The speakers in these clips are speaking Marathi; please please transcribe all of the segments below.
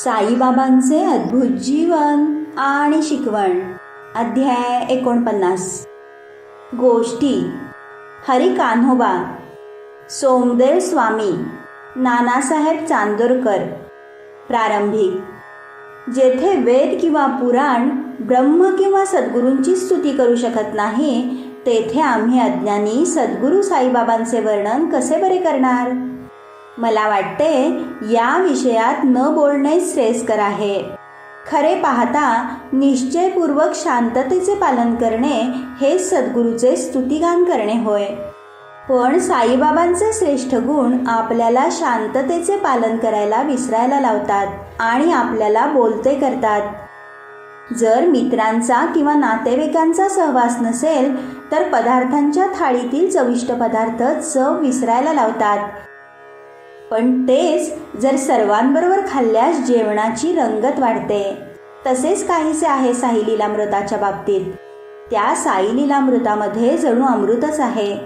साईबाबांचे अद्भुत जीवन आणि शिकवण. अध्याय 49. गोष्टी. हरी कान्होबा, सोमदेव स्वामी, नानासाहेब चांदोरकर. प्रारंभिक. जेथे वेद किंवा पुराण, ब्रह्म किंवा सद्गुरूंची स्तुती करू शकत नाही, तेथे आम्ही अज्ञानी सद्गुरू साईबाबांचे वर्णन कसे बरे करणार? मला वाटते या विषयात न बोलणे श्रेयस्कर आहे. खरे पाहता निश्चयपूर्वक शांततेचे पालन करणे हे सद्गुरूचे स्तुतिगान करणे होय. पण साईबाबांचे श्रेष्ठ गुण आपल्याला शांततेचे पालन करायला विसरायला लावतात आणि आपल्याला बोलते करतात. जर मित्रांचा किंवा नातेवाईकांचा सहवास नसेल तर पदार्थांच्या थाळीतील चविष्ट पदार्थ चव विसरायला लावतात. पण तेच जर सर्वांबरोबर खाल्ल्यास जेवणाची रंगत वाढते. तसेच काहीसे आहे साई लीलामृताच्या बाबतीत. त्या साई लीलामृतामध्ये जणू अमृतच आहे.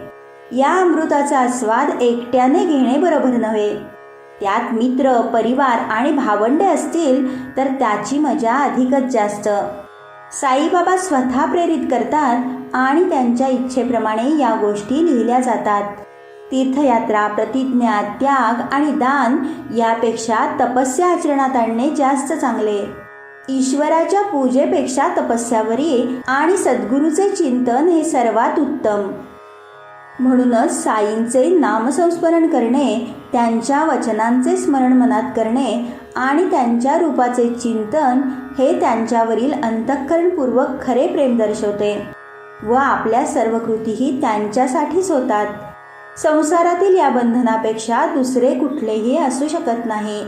या अमृताचा आस्वाद एकट्याने घेणे बरोबर नव्हे. त्यात मित्र, परिवार आणि भावंडे असतील तर त्याची मजा अधिकच जास्त. साईबाबा स्वतः प्रेरित करतात आणि त्यांच्या इच्छेप्रमाणे या गोष्टी लिहिल्या जातात. तीर्थयात्रा, प्रतिज्ञा, त्याग आणि दान यापेक्षा तपस्या आचरणात आणणे जास्त चांगले. ईश्वराच्या पूजेपेक्षा तपस्यावरी आणि सद्गुरूचे चिंतन हे सर्वात उत्तम. म्हणूनच साईंचे नामसंस्मरण करणे, त्यांच्या वचनांचे स्मरण मनात करणे आणि त्यांच्या रूपाचे चिंतन हे त्यांच्यावरील अंतःकरणपूर्वक खरे प्रेम दर्शवते व आपल्या सर्व कृतीही त्यांच्यासाठीच होतात. संसारातील या बंधनापेक्षा दुसरे कुठलेही असू शकत नाही.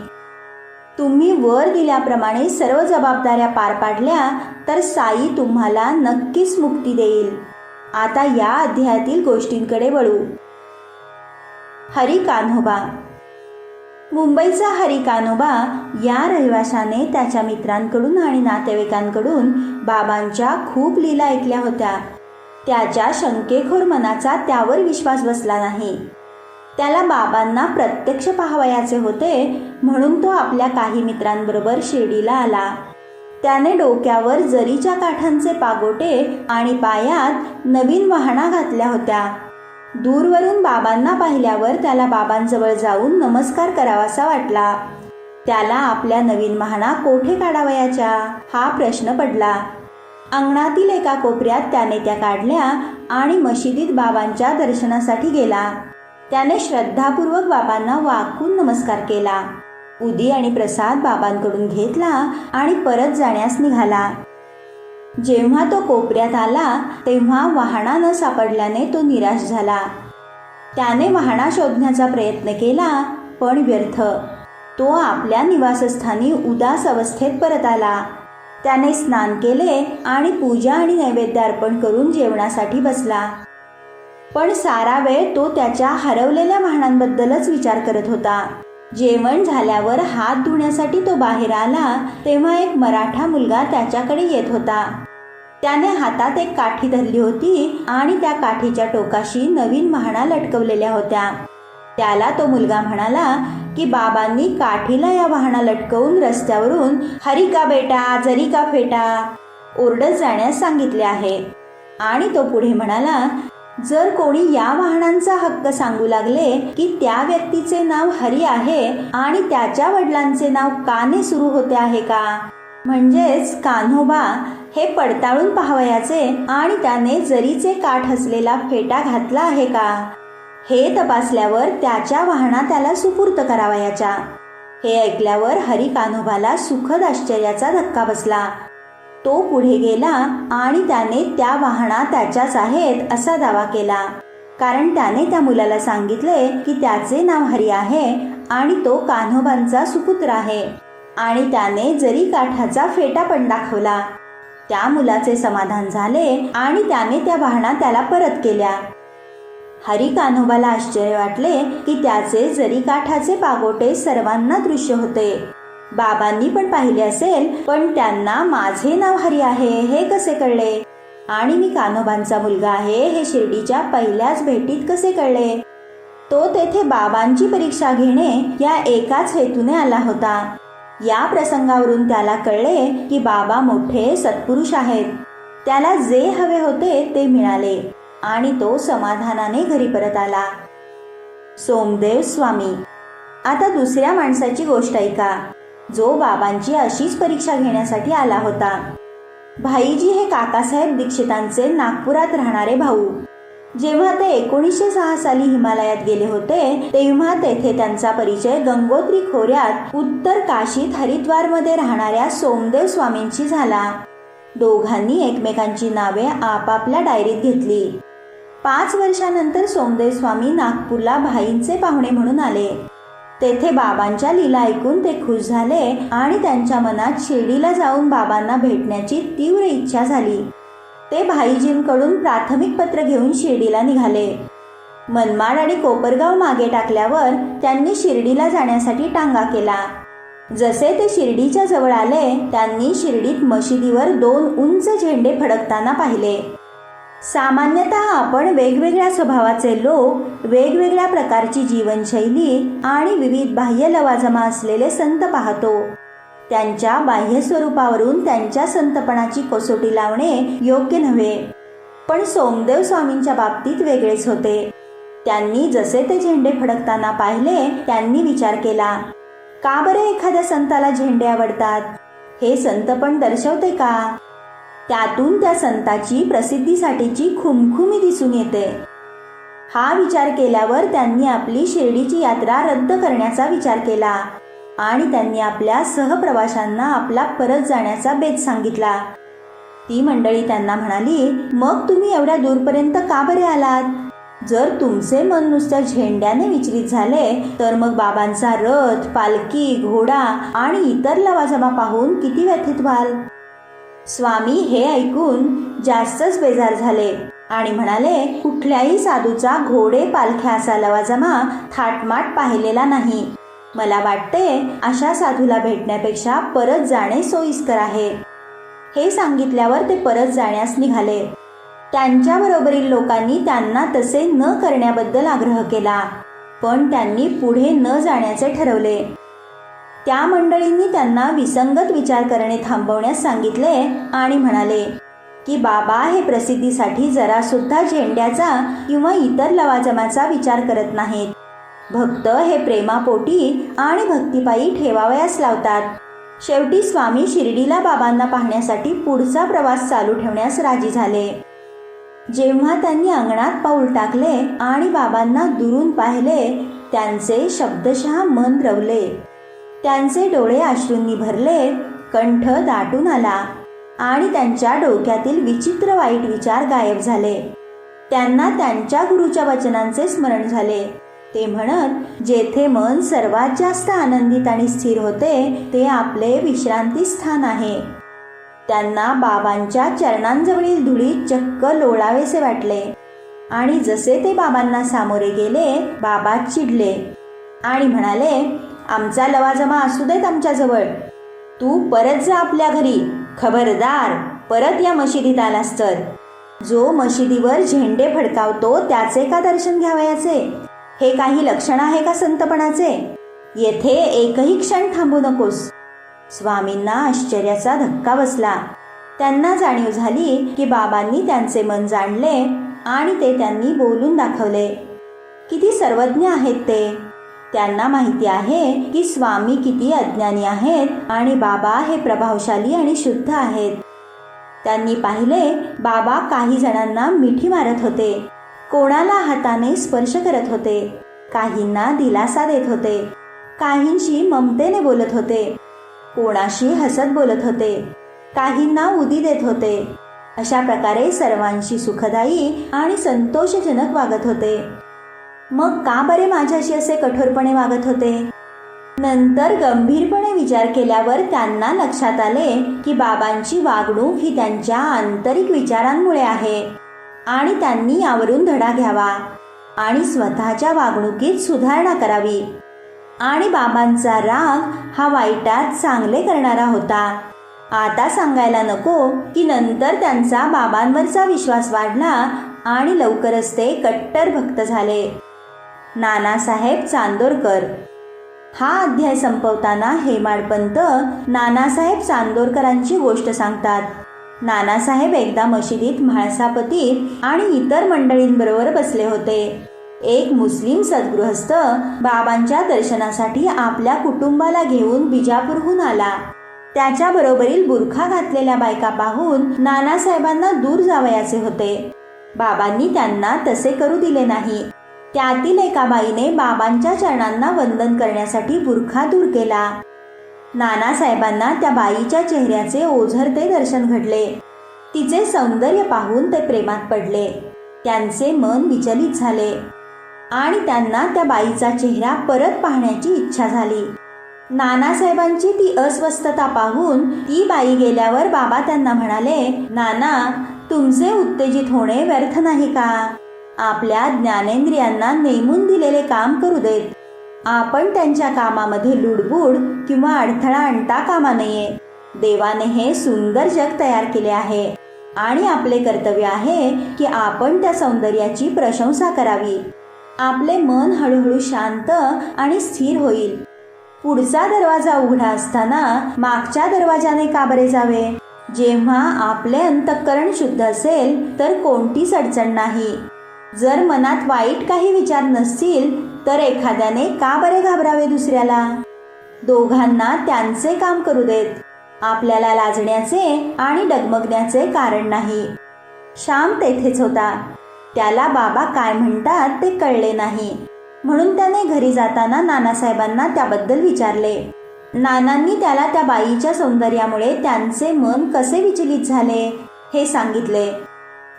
तुम्ही वर दिल्याप्रमाणे सर्व जबाबदाऱ्या पार पाडल्या तर साई तुम्हाला नक्कीच मुक्ती देईल. आता या अध्यायातील गोष्टींकडे वळू. हरी कान्होबा. मुंबईचा हरी कान्होबा या रहिवाशाने त्याच्या मित्रांकडून आणि नातेवाईकांकडून बाबांच्या खूप लीला ऐकल्या होत्या. त्याच्या शंकेखोर मनाचा त्यावर विश्वास बसला नाही. त्याला बाबांना प्रत्यक्ष पाहावयाचे होते म्हणून तो आपल्या काही मित्रांबरोबर शिर्डीला आला. त्याने डोक्यावर जरीच्या काठांचे पागोटे आणि पायात नवीन वहाणा घातल्या होत्या. दूरवरून बाबांना पाहिल्यावर त्याला बाबांजवळ जाऊन नमस्कार करावासा वाटला. त्याला आपल्या नवीन वहाणा कोठे काढावयाच्या हा प्रश्न पडला. अंगणातील एका कोपऱ्यात त्याने त्या काढल्या आणि मशिदीत बाबांच्या दर्शनासाठी गेला. त्याने श्रद्धापूर्वक बाबांना वाकून नमस्कार केला. उदी आणि प्रसाद बाबांकडून घेतला आणि परत जाण्यास निघाला. जेव्हा तो कोपऱ्यात आला तेव्हा वहाणा न सापडल्याने तो निराश झाला. त्याने वहाणा शोधण्याचा प्रयत्न केला पण व्यर्थ. तो आपल्या निवासस्थानी उदास अवस्थेत परत आला. त्याने स्नान केले आणि पूजा आणि नैवेद्य अर्पण करून जेवणासाठी बसला. पण सारा वेळ तो त्याच्या हरवलेल्या वाहनांबद्दलच विचार करत होता. जेवण झाल्यावर हात धुण्यासाठी तो बाहेर आला तेव्हा एक मराठा मुलगा त्याच्याकडे येत होता. त्याने हातात एक काठी धरली होती आणि त्या काठीच्या टोकाशी नवीन वहाणा लटकवलेल्या होत्या. त्याला तो मुलगा म्हणाला की बाबांनी काठीला या वहाणा लटकवून रस्त्यावरून हरी का बेटा जरी का फेटा ओरडत जाण्यास सांगितले आहे. आणि तो पुढे म्हणाला, जर कोणी या वाहनांचा हक्क सांगू लागले की त्या व्यक्तीचे नाव हरी आहे आणि त्याच्या वडिलांचे नाव काने सुरू होते आहे का, म्हणजेच कान्होबा, हे पडताळून पाहावयाचे आणि त्याने जरीचे काठ असलेला फेटा घातला आहे का, हे तपासल्यावर त्याच्या वाहना त्याला सुपूर्त करावयाच्या. हे ऐकल्यावर हरी कान्होबाला सुखद आश्चर्याचा धक्का बसला. तो पुढे गेला आणि त्याने त्या वाहना त्याच्याच आहेत असा दावा केला. कारण त्याने त्या मुलाला सांगितले की त्याचे नाव हरी आहे आणि तो कान्होबांचा सुपुत्र आहे आणि त्याने जरी काठाचा फेटा पण दाखवला. त्या मुलाचे समाधान झाले आणि त्याने त्या वाहना त्याला परत केल्या. हरी कान्होबाला आश्चर्य वाटले की त्याचे जरी काठाचे पागोटे सर्वांना दृश्य होते. बाबांनी पण पाहिले असेल पण त्यांना माझे नाव हरी आहे हे कसे कळले आणि मी कान्होबांचा मुलगा आहे हे शिर्डीच्या पहिल्याच भेटीत कसे कळले. तो तेथे बाबांची परीक्षा घेणे या एकाच हेतूने आला होता. या प्रसंगावरून त्याला कळले की बाबा मोठे सत्पुरुष आहेत. त्याला जे हवे होते ते मिळाले आणि तो समाधानाने घरी परत आला. सोमदेव स्वामी. आता दुसऱ्या माणसाची गोष्ट ऐका, जो बाबांची अशीच परीक्षा घेण्यासाठी आला होता. भाईजी हे काकासाहेब दीक्षितांचे नागपुरात राहणारे भाऊ. जेव्हा ते 1906 साली हिमालयात गेले होते तेव्हा तेथे त्यांचा परिचय गंगोत्री खोऱ्यात उत्तर काशीत हरिद्वारमध्ये राहणाऱ्या सोमदेव स्वामींची झाला. दोघांनी एकमेकांची नावे आपापल्या डायरीत घेतली. 5 वर्षानंतर सोमदेव स्वामी नागपूरला भाईंचे पाहुणे म्हणून आले. तेथे बाबांच्या लीला ऐकून ते खुश झाले आणि त्यांच्या मनात शिर्डीला जाऊन बाबांना भेटण्याची तीव्र इच्छा झाली. ते भाईजींकडून प्राथमिक पत्र घेऊन शिर्डीला निघाले. मनमाड आणि कोपरगाव मागे टाकल्यावर त्यांनी शिर्डीला जाण्यासाठी टांगा केला. जसे ते शिर्डीच्या जवळ आले त्यांनी शिर्डीत मशिदीवर 2 उंच झेंडे फडकताना पाहिले. सामान्यतः आपण वेगवेगळ्या स्वभावाचे लोक, वेगवेगळ्या प्रकारची जीवनशैली आणि विविध बाह्य लवाजमा असलेले संत पाहतो. त्यांच्या बाह्य स्वरूपावरून त्यांच्या संतपणाची कसोटी लावणे योग्य नव्हे. पण सोमदेव स्वामींच्या बाबतीत वेगळेच होते. त्यांनी जसे ते झेंडे फडकताना पाहिले त्यांनी विचार केला, का बरे एखाद्या संताला झेंडे आवडतात? हे संतपण दर्शवते का? त्यातून त्या संताची प्रसिद्धीसाठीची खुमखुमी दिसून येते. हा विचार केल्यावर त्यांनी आपली शिर्डीची यात्रा रद्द करण्याचा विचार केला आणि त्यांनी आपल्या सहप्रवाशांना आपला परत जाण्याचा बेत सांगितला. ती मंडळी त्यांना म्हणाली, मग तुम्ही एवढ्या दूरपर्यंत का बरे आलात? जर तुमचे मन नुसत्या झेंड्याने विचलित झाले तर मग बाबांचा रथ, पालखी, घोडा आणि इतर लवाजमा पाहून किती व्यथित व्हाल. स्वामी हे ऐकून जास्तच बेजार झाले आणि म्हणाले, कुठल्याही साधूचा घोडे, पालख्या असा लवाजमा थाटमाट पाहिलेला नाही. मला वाटते अशा साधूला भेटण्यापेक्षा परत जाणे सोयीस्कर आहे. हे सांगितल्यावर ते परत जाण्यास निघाले. त्यांच्याबरोबरील लोकांनी त्यांना तसे न करण्याबद्दल आग्रह केला, पण त्यांनी पुढे न जाण्याचे ठरवले. त्या मंडळींनी त्यांना विसंगत विचार करणे थांबवण्यास सांगितले आणि म्हणाले की बाबा हे प्रसिद्धीसाठी जरासुद्धा झेंड्याचा किंवा इतर लवाजमाचा विचार करत नाहीत. भक्त हे प्रेमापोटी आणि भक्तिपायी ठेवावयास लावतात. शेवटी स्वामी शिर्डीला बाबांना पाहण्यासाठी पुढचा प्रवास चालू ठेवण्यास राजी झाले. जेव्हा त्यांनी अंगणात पाऊल टाकले आणि बाबांना दुरून पाहिले त्यांचे शब्दशः मन रवले. त्यांचे डोळे अश्रूंनी भरले, कंठ दाटून आला आणि त्यांच्या डोक्यातील विचित्र वाईट विचार गायब झाले. त्यांना त्यांच्या गुरुच्या वचनांचे स्मरण झाले. ते म्हणत, जेथे मन सर्वात जास्त आनंदित आणि स्थिर होते ते आपले विश्रांती स्थान आहे. त्यांना बाबांच्या चरणांजवळील धुळीत चक्क लोळावेसे वाटले आणि जसे ते बाबांना सामोरे गेले बाबा चिडले आणि म्हणाले, आमचा लवाजमा असू देत आमच्याजवळ, तू परत जा आपल्या घरी. खबरदार, परत या मशिदीत आलास तर जो मशिदीवर झेंडे फडकावतो त्याचे का दर्शन घ्यावयाचे? हे काही लक्षण आहे का संतपणाचे? येथे एकही क्षण थांबू नकोस. स्वामींना आश्चर्याचा धक्का बसला. त्यांना जाणीव झाली की बाबांनी त्यांचे मन जाणले आणि ते त्यांनी बोलून दाखवले. किती सर्वज्ञ आहेत ते. त्यांना माहिती आहे की स्वामी किती अज्ञानी आहेत आणि बाबा हे प्रभावशाली आणि शुद्ध आहेत. त्यांनी पाहिले बाबा काही जणांना मिठी मारत होते, कोणाला हाताने स्पर्श करत होते, काहींना दिलासा देत होते, काहींशी ममतेने बोलत होते, कोणाशी हसत बोलत होते, काहींना उदी देत होते. अशा प्रकारे सर्वांशी सुखदायी आणि संतोषजनक वागत होते. मग का बरे माझ्याशी असे कठोरपणे वागत होते? नंतर गंभीरपणे विचार केल्यावर त्यांना लक्षात आले की बाबांची वागणूक ही त्यांच्या आंतरिक विचारांमुळे आहे आणि त्यांनी यावरून धडा घ्यावा आणि स्वतःच्या वागणुकीत सुधारणा करावी. आणि बाबांचा राग हा वाईटात चांगले करणारा होता. आता सांगायला नको की नंतर त्यांचा बाबांवरचा विश्वास वाढला आणि लवकरच ते कट्टर भक्त झाले. नानासाहेब चांदोरकर. हा अध्याय संपवताना हेमाडपंत नानासाहेब चांदोरकरांची गोष्ट सांगतात. नानासाहेब एकदा मशिदीत म्हाळसापती आणि इतर मंडळींबरोबर बसले होते. एक मुस्लिम सद्गृहस्थ बाबांच्या दर्शनासाठी आपल्या कुटुंबाला घेऊन बिजापूरहून आला. त्याच्या बरोबरील बुरखा घातलेल्या बायका पाहून नानासाहेबांना दूर जावयाचे होते. बाबांनी त्यांना तसे करू दिले नाही. त्यातील एका बाईने बाबांच्या चरणांना वंदन करण्यासाठी बुरखा दूर केला. नानासाहेबांना त्या बाईच्या चेहऱ्याचे ओझरते दर्शन घडले. तिचे सौंदर्य पाहून ते प्रेमात पडले. त्यांचे मन विचलित झाले आणि त्यांना त्या बाईचा चेहरा परत पाहण्याची इच्छा झाली. नानासाहेबांची ती अस्वस्थता पाहून ती बाई गेल्यावर बाबा त्यांना म्हणाले, नाना, तुमचे उत्तेजित होणे व्यर्थ नाही का? आपल्या ज्ञानेंद्रियांना नेमून दिलेले काम करू देत. आपण त्यांच्या कामामध्ये लुडबुड किंवा अडथळा आणता कामा नये. देवाने हे सुंदर जग तयार केले आहे आणि आपले कर्तव्य आहे की आपण त्या सौंदर्याची प्रशंसा करावी. आपले मन हळूहळू शांत आणि स्थिर होईल. पुढचा दरवाजा उघडा असताना मागच्या दरवाजाने का बरे जावे? जेव्हा आपले अंतःकरण शुद्ध असेल तर कोणतीच अडचण नाही. जर मनात वाईट काही विचार नसतील तर एखाद्याने का बरे घाबरावे दुसऱ्याला? दोघांना त्यांचे काम करू देत. आपल्याला लाजण्याचे आणि डगमगण्याचे कारण नाही. श्याम तेथेच होता. त्याला बाबा काय म्हणतात ते कळले नाही, म्हणून त्याने घरी जाताना नानासाहेबांना त्याबद्दल विचारले. नानांनी त्याला त्या बाईच्या सौंदर्यामुळे त्यांचे मन कसे विचलित झाले हे सांगितले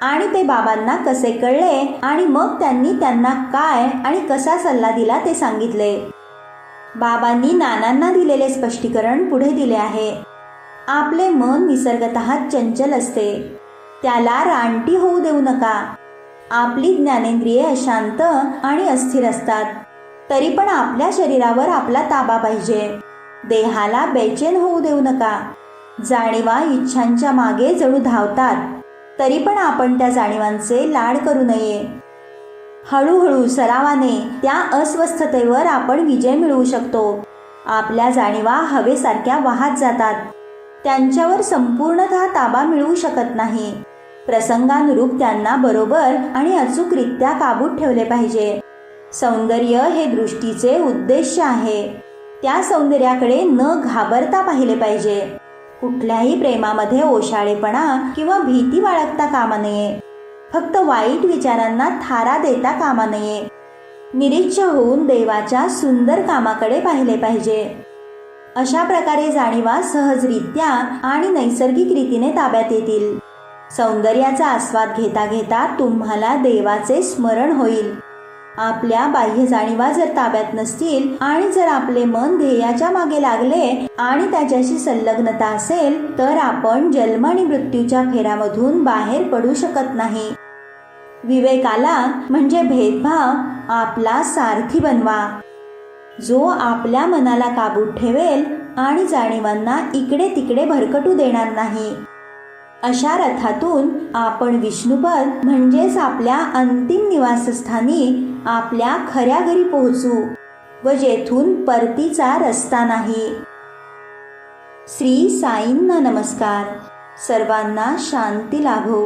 आणि ते बाबांना कसे कळले आणि मग त्यांनी त्यांना काय आणि कसा सल्ला दिला ते सांगितले. बाबांनी नानांना दिलेले स्पष्टीकरण पुढे दिले आहे. आपले मन निसर्गतः चंचल असते. त्याला रानटी होऊ देऊ नका. आपली ज्ञानेंद्रिये अशांत आणि अस्थिर असतात. तरी पण आपल्या शरीरावर आपला ताबा पाहिजे. देहाला बेचैन होऊ देऊ नका. जाणीवा इच्छांच्या मागे जणू धावतात. तरी पण आपण त्या जाणीवांचे लाड करू नये. हळूहळू सरावाने त्या अस्वस्थतेवर आपण विजय मिळवू शकतो. आपल्या जाणीवा हवेसारख्या वाहत जातात. त्यांच्यावर संपूर्णतः ताबा मिळवू शकत नाही. प्रसंगानुरूप त्यांना बरोबर आणि अचूकरित्या काबूत ठेवले पाहिजे. सौंदर्य हे दृष्टीचे उद्देश आहे. त्या सौंदर्याकडे न घाबरता पाहिले पाहिजे. कुठल्याही प्रेमामध्ये ओशाळेपणा किंवा भीती बाळगता कामा नये. फक्त वाईट विचारांना थारा देता कामा नये. निरीच्छ होऊन देवाच्या सुंदर कामाकडे पाहिले पाहिजे. अशा प्रकारे जाणीवा सहजरित्या आणि नैसर्गिक रीतीने ताब्यात येतील. सौंदर्याचा आस्वाद घेता घेता तुम्हाला देवाचे स्मरण होईल. आपल्या बाह्य जाणीवा जर ताब्यात नसतील आणि जर आपले मन ध्येयाच्या मागे लागले आणि त्याच्याशी संलग्नता असेल तर आपण जन्म आणि मृत्यूच्या फेऱ्यामधून बाहेर पडू शकत नाही. विवेकाला म्हणजे भेदभाव आपला सारथी बनवा, जो आपल्या मनाला काबूत ठेवेल आणि जाणीवांना इकडे तिकडे भरकटू देणार नाही. अशा रथातून आपण विष्णुपद म्हणजेच आपल्या अंतिम निवासस्थानी आपल्या खऱ्या घरी पोहोचू व जेथून परतीचा रस्ता नाही. श्री साईंना नमस्कार. सर्वांना शांती लाभो.